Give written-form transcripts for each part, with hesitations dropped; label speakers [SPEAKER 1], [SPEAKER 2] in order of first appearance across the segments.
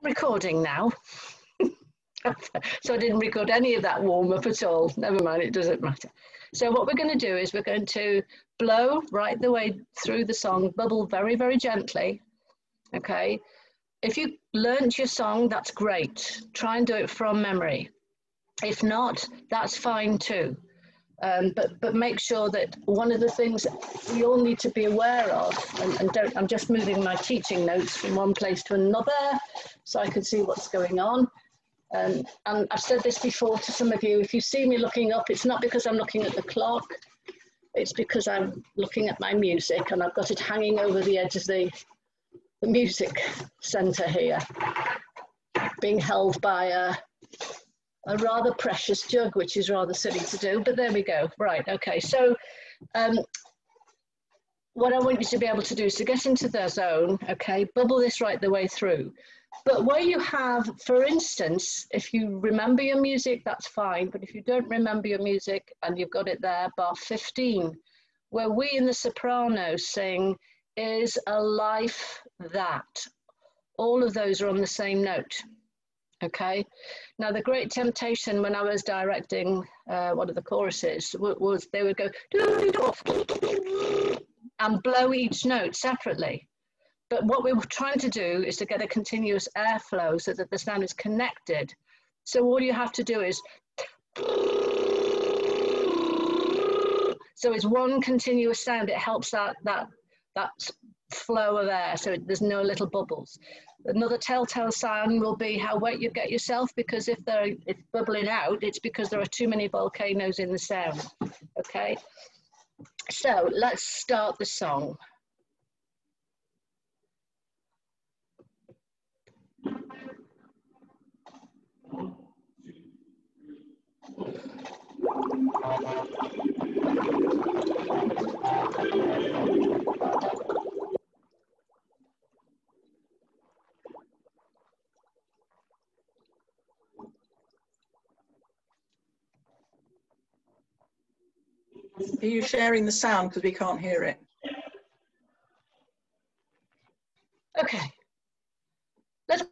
[SPEAKER 1] recording now. So I didn't record any of that warm-up at all. Never mind, it doesn't matter. So what we're going to do is we're going to blow right the way through the song, bubble very, very gently, okay? If you learnt your song, that's great. Try and do it from memory. If not, that's fine too. But make sure that one of the things we all need to be aware of, and I'm just moving my teaching notes from one place to another so I can see what's going on. And I've said this before to some of you, if you see me looking up, it's not because I'm looking at the clock, it's because I'm looking at my music and I've got it hanging over the edge of the music centre here, being held by a rather precious jug, which is rather silly to do, but there we go. Right, okay, so what I want you to be able to do is to get into the zone, okay, bubble this right the way through. But where you have, for instance, if you remember your music, that's fine, but if you don't remember your music and you've got it there, bar 15, where we in the soprano sing, is a life that. All of those are on the same note. Okay, now the great temptation when I was directing one of the choruses was they would go and blow each note separately. But what we were trying to do is to get a continuous airflow so that the sound is connected. So all you have to do is, so it's one continuous sound. It helps that flow of air, so there's no little bubbles. Another telltale sign will be how wet you get yourself, because if it's bubbling out, it's because there are too many volcanoes in the sound. Okay, so let's start the song.
[SPEAKER 2] Are you sharing the sound because we can't hear it?
[SPEAKER 1] Okay, let's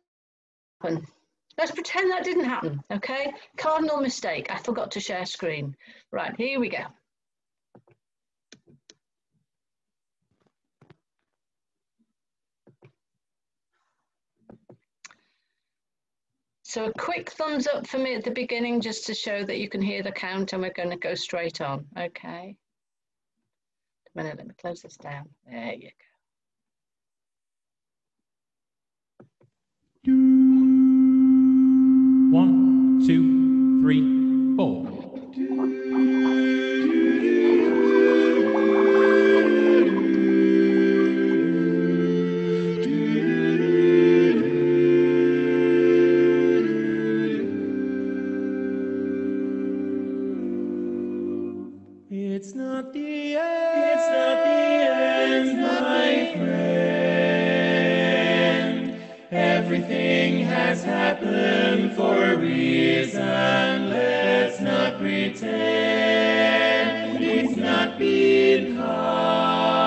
[SPEAKER 1] pretend that didn't happen, okay? Cardinal mistake, I forgot to share screen. Right, here we go. So a quick thumbs up for me at the beginning, just to show that you can hear the count, and we're going to go straight on, okay? A minute, let me close this down. There you go.
[SPEAKER 3] 1, 2, 3, 4. It's not the end, my friend. Everything has happened for a reason. Let's not pretend it's not been caught.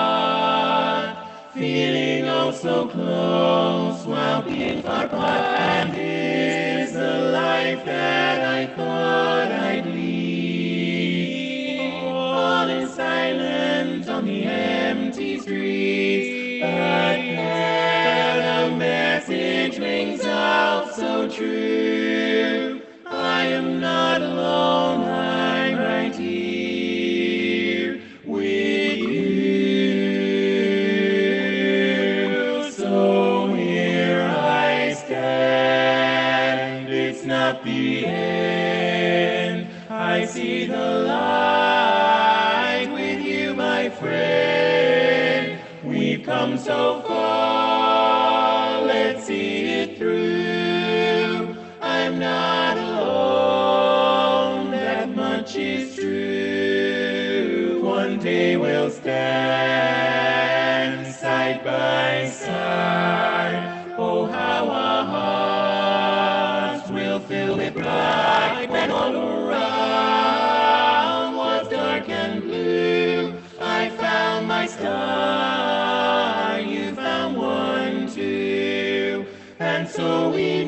[SPEAKER 3] Feeling oh so close while being far apart. And is the life that I thought I'd lead. All is silent on the empty streets, but then a message rings out so true. I am not alone, I'm right here with you. So here I stand, it's not the end. I see the light with you, my friend. We've come so far, let's see it through. I'm not alone, that much is true. One day we'll stand side by side. Oh, how our hearts will fill with pride when all around was dark and blue. I found my star, you found one too, and so we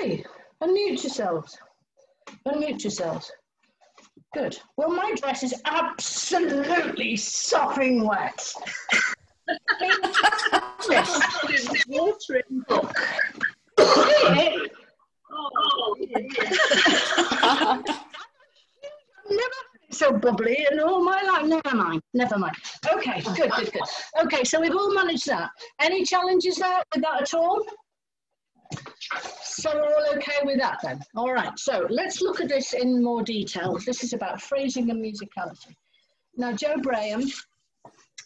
[SPEAKER 1] Okay, unmute yourselves. Unmute yourselves. Good. Well, my dress is absolutely sopping wet. This watering book. Oh, never so bubbly in all my life. Never mind. Never mind. Okay, good, good, good. Okay, so we've all managed that. Any challenges there with that at all? So we're all okay with that then. All right, so let's look at this in more detail. This is about phrasing and musicality. Now, Jo Braham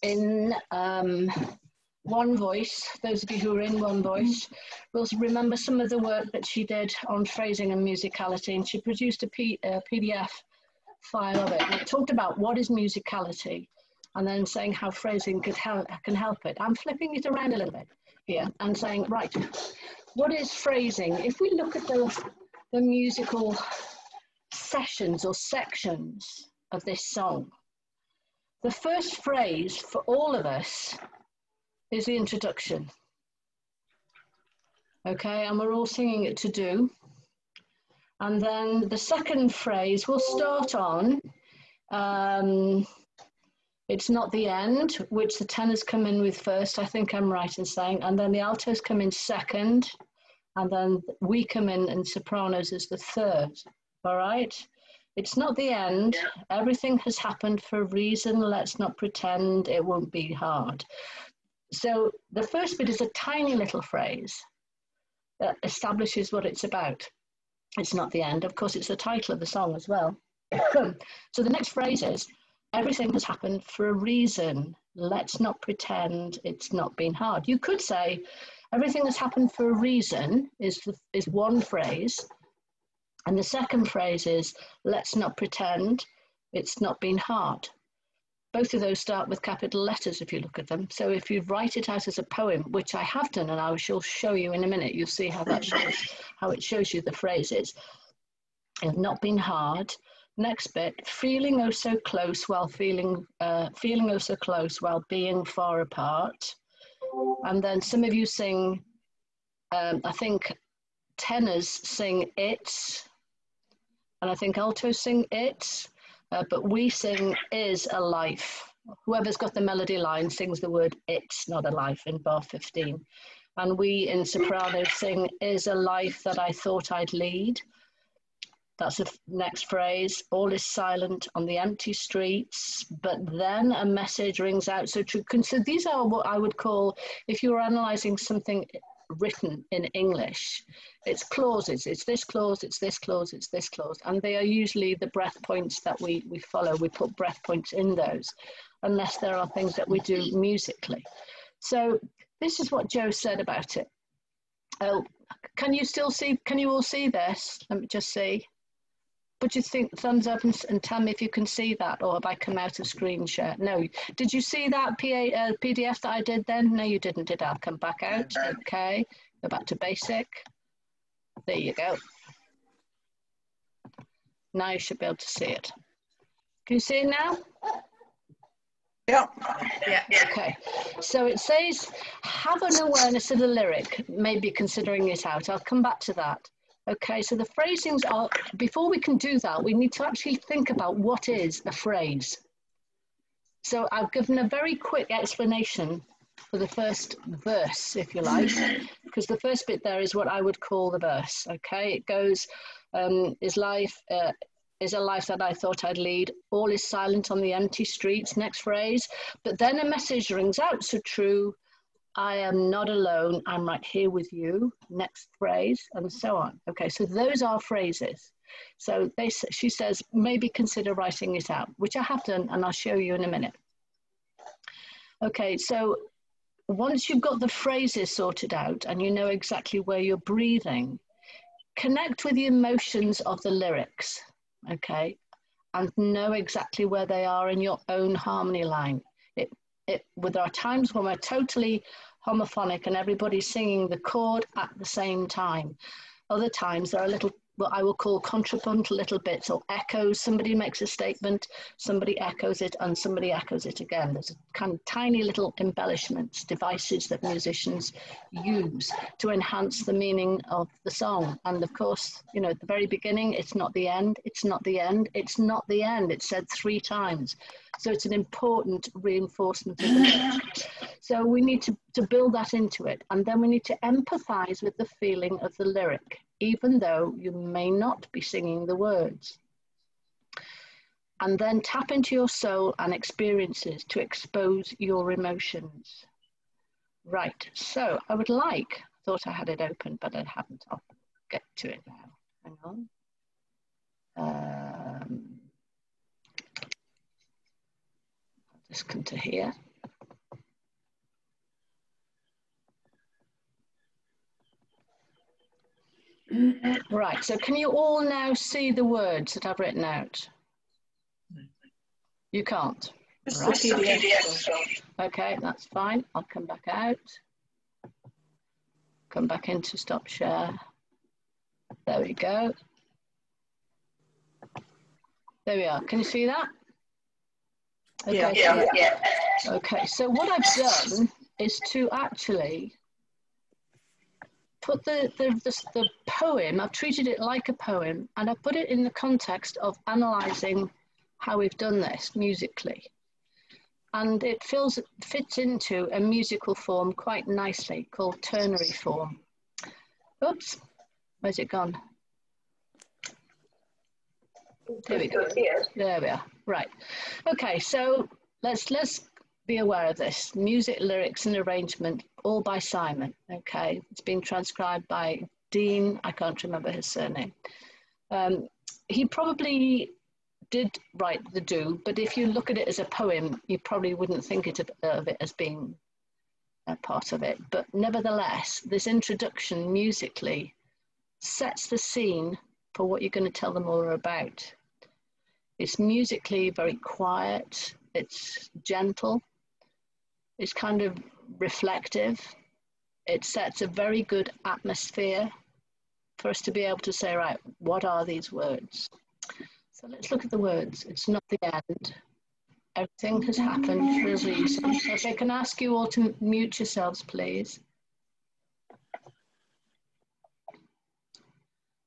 [SPEAKER 1] in One Voice, those of you who are in One Voice, will remember some of the work that she did on phrasing and musicality, and she produced a PDF file of it. And it talked about what is musicality, and then saying how phrasing can help it. I'm flipping it around a little bit here and saying, right, what is phrasing? If we look at the musical sessions or sections of this song, the first phrase for all of us is the introduction. Okay, and we're all singing it to do. And then the second phrase will start on, it's not the end, which the tenors come in with first, I think I'm right in saying, and then the altos come in second, and then we come in and sopranos is the third, all right? It's not the end, everything has happened for a reason, let's not pretend it won't be hard. So the first bit is a tiny little phrase that establishes what it's about. It's not the end, of course it's the title of the song as well. So the next phrase is, everything has happened for a reason. Let's not pretend it's not been hard. You could say, everything has happened for a reason is one phrase. And the second phrase is, let's not pretend it's not been hard. Both of those start with capital letters if you look at them. So if you write it out as a poem, which I have done, and I shall show you in a minute, you'll see how that shows, how it shows you the phrases. It's not been hard. Next bit, feeling oh so close while feeling oh so close while being far apart. And then some of you sing, I think tenors sing it, and I think altos sing it, but we sing is a life. Whoever's got the melody line sings the word it's not a life in bar 15. And we in soprano sing is a life that I thought I'd lead. That's the next phrase. All is silent on the empty streets, but then a message rings out so true. So these are what I would call, if you were analysing something written in English, it's clauses. It's this clause, it's this clause, it's this clause. And they are usually the breath points that we follow. We put breath points in those, unless there are things that we do musically. So this is what Jo said about it. Oh, can you all see this? Let me just see. Put your thumbs up and tell me if you can see that, or have I come out of screen share? No. Did you see that PDF that I did then? No, you didn't, did I? I'll come back out. Okay. Go back to basic. There you go. Now you should be able to see it. Can you see it now?
[SPEAKER 2] Yeah.
[SPEAKER 1] Okay. So it says, have an awareness of the lyric, maybe considering it out. I'll come back to that. Okay, so the phrasings are, before we can do that, we need to actually think about what is a phrase. So I've given a very quick explanation for the first verse, if you like, because the first bit there is what I would call the verse. Okay, it goes, is a life that I thought I'd lead. All is silent on the empty streets, next phrase. But then a message rings out so true. I am not alone, I'm right here with you, next phrase, and so on. Okay, so those are phrases. So she says, maybe consider writing it out, which I have done, and I'll show you in a minute. Okay, so once you've got the phrases sorted out and you know exactly where you're breathing, connect with the emotions of the lyrics, okay, and know exactly where they are in your own harmony line. There are times when we're totally homophonic and everybody's singing the chord at the same time. Other times there are little what I will call contrapuntal little bits or echoes. Somebody makes a statement, somebody echoes it, and somebody echoes it again. There's a kind of tiny little embellishments, devices that musicians use to enhance the meaning of the song. And of course, you know, at the very beginning, it's not the end, it's not the end, it's not the end. It's said 3 times. So it's an important reinforcement of the text. So we need to build that into it. And then we need to empathize with the feeling of the lyric, even though you may not be singing the words. And then tap into your soul and experiences to expose your emotions. Right, so I would like, I thought I had it open, but I haven't. I'll get to it now. Hang on. I'll just come to here. Right, so can you all now see the words that I've written out? You can't?
[SPEAKER 2] Just
[SPEAKER 1] Right.
[SPEAKER 2] the PDF.
[SPEAKER 1] Okay, that's fine. I'll come back out. Come back into stop share. There we go. There we are. Can you see that? Okay,
[SPEAKER 2] Yeah.
[SPEAKER 1] Okay, so what I've done is to actually put the poem, I've treated it like a poem, and I put it in the context of analysing how we've done this musically. And it fits into a musical form quite nicely called ternary form. Oops, where's it gone? There we go. There we are. Right. Okay, so let's be aware of this. Music, lyrics, and arrangement, all by Simon. Okay, it's been transcribed by Dean. I can't remember his surname. He probably did write the do, but if you look at it as a poem, you probably wouldn't think of it as being a part of it. But nevertheless, this introduction musically sets the scene for what you're going to tell them all about. It's musically very quiet, it's gentle, it's kind of reflective. It sets a very good atmosphere for us to be able to say, right, what are these words? So let's look at the words. It's not the end. Everything has happened for a reason. If I can ask you all to mute yourselves, please.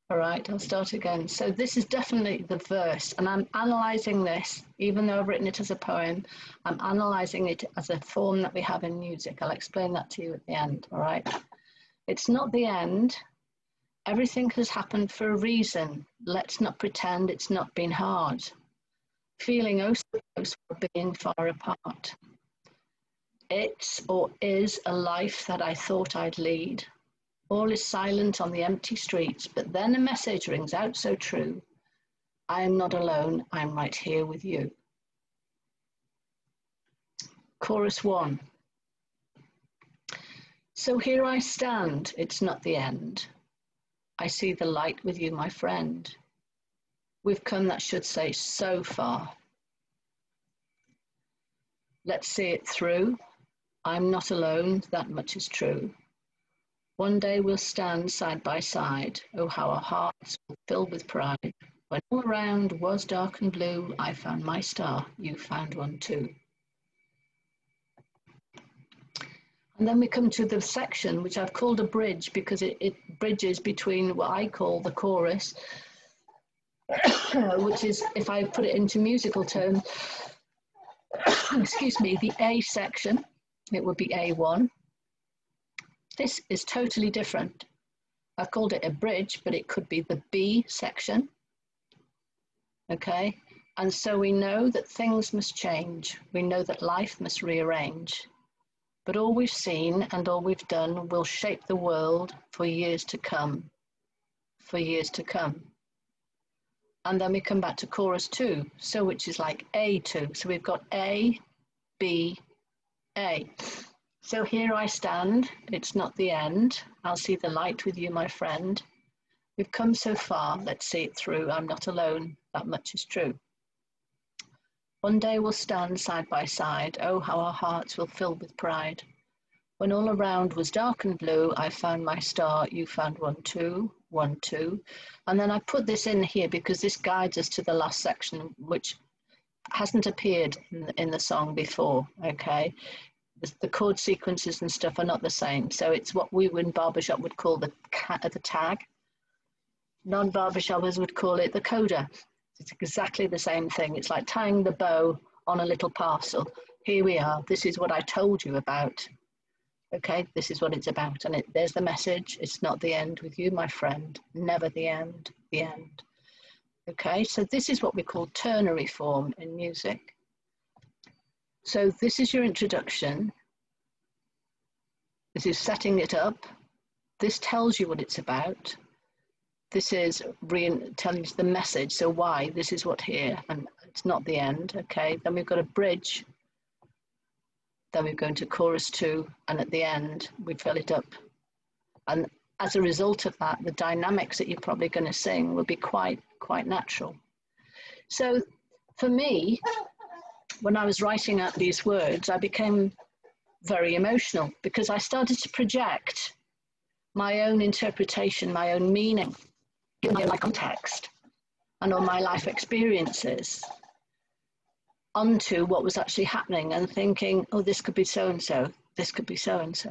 [SPEAKER 1] All right, I'll start again. So this is definitely the verse, and I'm analysing this, even though I've written it as a poem, I'm analysing it as a form that we have in music. I'll explain that to you at the end, all right? It's not the end. Everything has happened for a reason. Let's not pretend it's not been hard. Feeling oh so close for being far apart. It's or is a life that I thought I'd lead. All is silent on the empty streets, but then a message rings out so true. I am not alone, I'm right here with you. Chorus 1. So here I stand, it's not the end. I see the light with you, my friend. We've come, that should say, so far. Let's see it through. I'm not alone, that much is true. One day we'll stand side by side. Oh, how our hearts will fill with pride. When all around was dark and blue, I found my star, you found one too. And then we come to the section, which I've called a bridge because it bridges between what I call the chorus, which is, if I put it into musical terms, excuse me, the A section, it would be A1. This is totally different. I've called it a bridge, but it could be the B section. Okay, and so we know that things must change. We know that life must rearrange. But all we've seen and all we've done will shape the world for years to come. For years to come. And then we come back to chorus 2, so which is like A2. So we've got A, B, A. So here I stand, it's not the end. I'll see the light with you, my friend. We've come so far, let's see it through. I'm not alone, that much is true. One day we'll stand side by side. Oh, how our hearts will fill with pride. When all around was dark and blue, I found my star, you found one too, 1, 2. And then I put this in here because this guides us to the last section, which hasn't appeared in the song before, okay? The chord sequences and stuff are not the same. So it's what we in barbershop would call the tag. Non-barbershoppers would call it the coda. It's exactly the same thing. It's like tying the bow on a little parcel. Here we are. This is what I told you about. Okay, this is what it's about. And there's the message. It's not the end with you, my friend. Never the end, the end. Okay, so this is what we call ternary form in music. So this is your introduction. This is setting it up. This tells you what it's about. This is telling you the message. So why? This is what here, and it's not the end. Okay, then we've got a bridge. Then we go into chorus 2, and at the end, we fill it up. And as a result of that, the dynamics that you're probably going to sing will be quite natural. So for me, when I was writing out these words, I became very emotional because I started to project my own interpretation, my own meaning, my own context, and all my life experiences onto what was actually happening, and thinking, oh, this could be so-and-so, this could be so-and-so.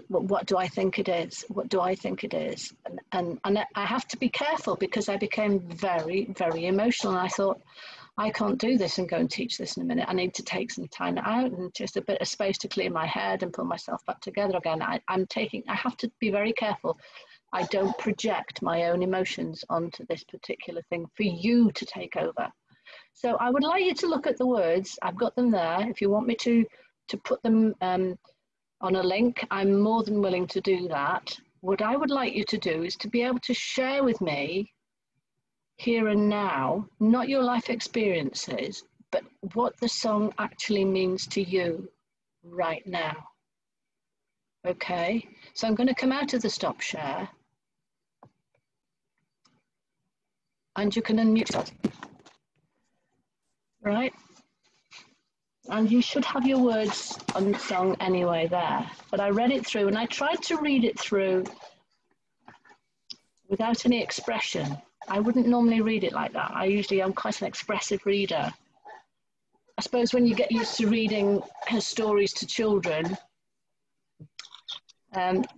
[SPEAKER 1] What do I think it is? What do I think it is? And I have to be careful because I became very, very emotional. And I thought, I can't do this and go and teach this in a minute. I need to take some time out and just a bit of space to clear my head and pull myself back together again. I have to be very careful. I don't project my own emotions onto this particular thing for you to take over. So I would like you to look at the words. I've got them there. If you want me to put them on a link, I'm more than willing to do that. What I would like you to do is to be able to share with me here and now, not your life experiences, but what the song actually means to you right now. Okay, so I'm going to come out of the stop share and you can unmute yourself. Right? And you should have your words on the song anyway there. But I read it through and I tried to read it through without any expression. I wouldn't normally read it like that. I'm quite an expressive reader. I suppose when you get used to reading stories to children,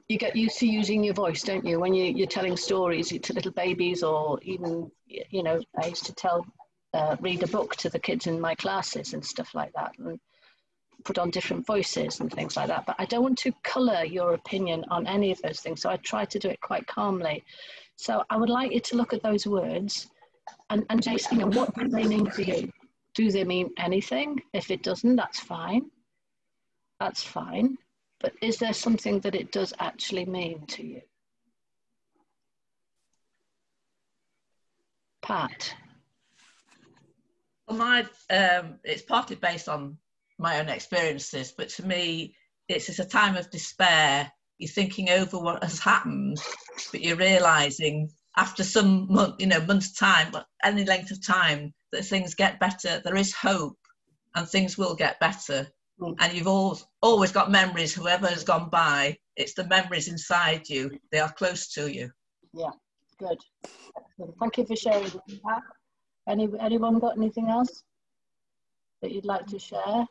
[SPEAKER 1] you get used to using your voice, don't you? When you're telling stories to little babies, or even, I used to read a book to the kids in my classes and stuff like that, and put on different voices and things like that. But I don't want to colour your opinion on any of those things, so I try to do it quite calmly. So I would like you to look at those words and just, what do they mean to you? Do they mean anything? If it doesn't, that's fine. That's fine. But is there something that it does actually mean to you? Pat?
[SPEAKER 4] Well, it's partly based on my own experiences, but to me, it's a time of despair. You're thinking over what has happened, but you're realising after some months' time, any length of time, that things get better. There is hope, and things will get better. And you've always got memories. Whoever has gone by, it's the memories inside you. They are close to you.
[SPEAKER 1] Yeah, good. Thank you for sharing that. Anyone got anything else that you'd like to share?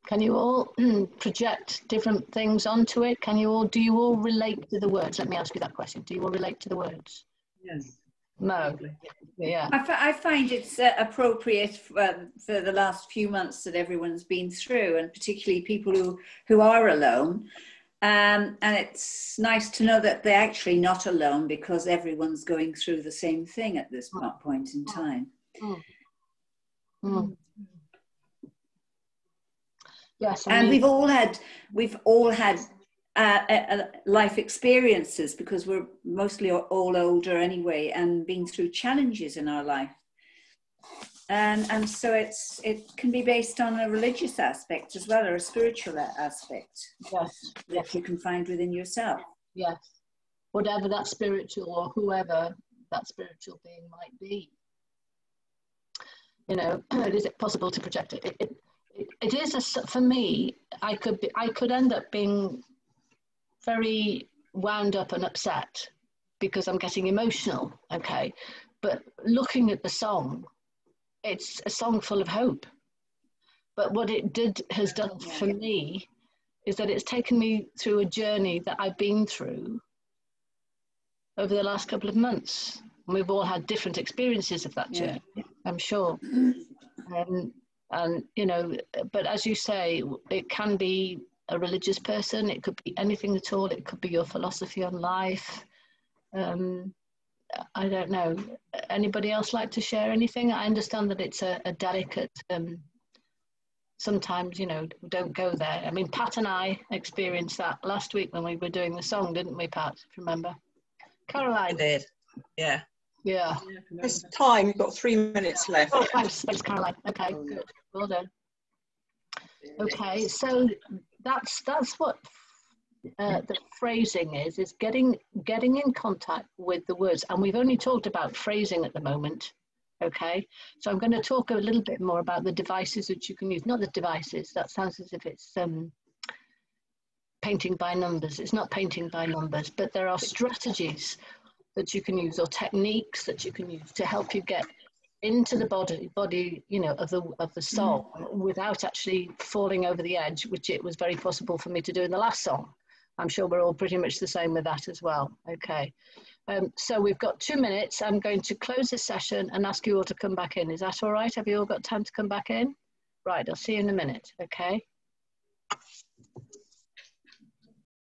[SPEAKER 1] Can you all project different things onto it? Do you all relate to the words? Let me ask you that question. Do you all relate to the words?
[SPEAKER 5] Yes.
[SPEAKER 1] Mo? Yeah.
[SPEAKER 5] I find it's appropriate for the last few months that everyone's been through, and particularly people who are alone. And it's nice to know that they're actually not alone, because everyone's going through the same thing at this point in time.
[SPEAKER 1] Yes,
[SPEAKER 5] and we've all had life experiences, because we're mostly all older anyway, and been through challenges in our life. And so it can be based on a religious aspect as well, or a spiritual aspect.
[SPEAKER 1] Yes.
[SPEAKER 5] That you can find within yourself.
[SPEAKER 1] Yes. Whatever that spiritual or whoever that spiritual being might be. You know, is it possible to project it? It is, for me, I could end up being very wound up and upset because I'm getting emotional, okay? But looking at the song, it's a song full of hope. But what it has done for me is that it's taken me through a journey that I've been through over the last couple of months. And we've all had different experiences of that journey, I'm sure. And, you know, but as you say, it can be a religious person, it could be anything at all, it could be your philosophy on life. I don't know. Anybody else like to share anything? I understand that it's a delicate, sometimes, you know, don't go there. I mean, Pat and I experienced that last week when we were doing the song, didn't we, Pat? If you remember? Caroline?
[SPEAKER 4] I did, yeah.
[SPEAKER 1] Yeah.
[SPEAKER 2] It's time, you've got 3 minutes left.
[SPEAKER 1] Oh, thanks, Caroline. Okay, good. Well done. Okay, so that's what the phrasing is getting in contact with the words. And we've only talked about phrasing at the moment. Okay, so I'm going to talk a little bit more about the devices that you can use. Not the devices, that sounds as if it's painting by numbers. It's not painting by numbers, but there are strategies that you can use or techniques that you can use to help you get into the body, you know, of the song without actually falling over the edge, which it was very possible for me to do in the last song. I'm sure we're all pretty much the same with that as well. Okay. So we've got 2 minutes. I'm going to close this session and ask you all to come back in. Is that all right? Have you all got time to come back in? Right, I'll see you in a minute, okay?